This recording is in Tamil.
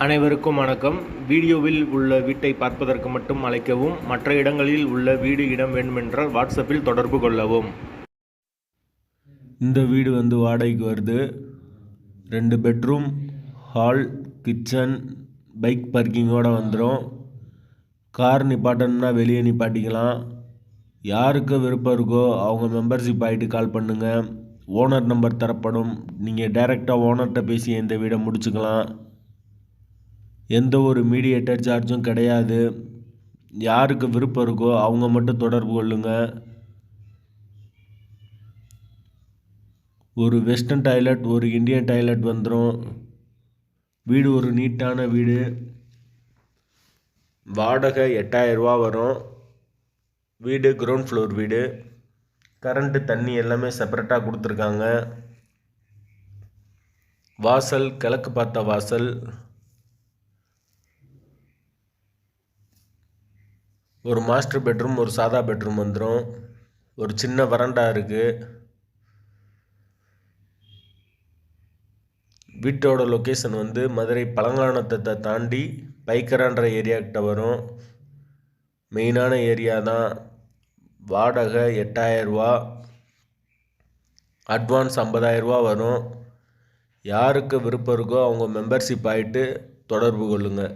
அனைவருக்கும் வணக்கம். வீடியோவில் உள்ள வீட்டை பார்ப்பதற்கு மட்டும் அழைக்கவும். மற்ற இடங்களில் உள்ள வீடு இடம் வேண்டுமென்றால் வாட்ஸ்அப்பில் தொடர்பு கொள்ளவும். இந்த வீடு வாடகைக்கு வருது. 2 பெட்ரூம், ஹால், கிச்சன், பைக் பார்க்கிங்கோடு வந்துடும். கார் நிப்பாட்டணும்னா வெளியே நிப்பாட்டிக்கலாம். யாருக்கு விருப்பம் இருக்கோ அவங்க மெம்பர்ஷிப் ஆகிட்டு கால் பண்ணுங்கள். ஓனர் நம்பர் தரப்படும். நீங்கள் டைரெக்டாக ஓனர்கிட்ட பேசி இந்த வீடை முடிச்சுக்கலாம். எந்த ஒரு மீடியேட்டர் சார்ஜும் கிடையாது. யாருக்கு விருப்பம் இருக்கோ அவங்க மட்டும் தொடர்பு கொள்ளுங்கள். ஒரு வெஸ்டர்ன் டாய்லெட், ஒரு இந்தியன் டாய்லெட் வந்துடும். வீடு ஒரு நீட்டான வீடு. வாடகை 8000 ரூபா வரும். வீடு கிரவுண்ட் ஃப்ளோர் வீடு. கரண்ட்டு தண்ணி எல்லாமே செப்பரேட்டாக கொடுத்துருக்காங்க. வாசல் கிழக்கு பார்த்த வாசல். ஒரு மாஸ்டர் பெட்ரூம், ஒரு சாதா பெட்ரூம் வந்துடும். ஒரு சின்ன வராண்டா இருக்குது. வீட்டோட லொக்கேஷன் மதுரை பழங்கானத்தை தாண்டி பைக்கரான்ற ஏரியாக்கிட்ட வரும். மெயினான ஏரியா தான். வாடகை 8000 ரூபா. அட்வான்ஸ் 50,000 ரூபா வரும். யாருக்கு விருப்பம் இருக்கோ அவங்க மெம்பர்ஷிப் ஆகிட்டு தொடர்பு கொள்ளுங்கள்.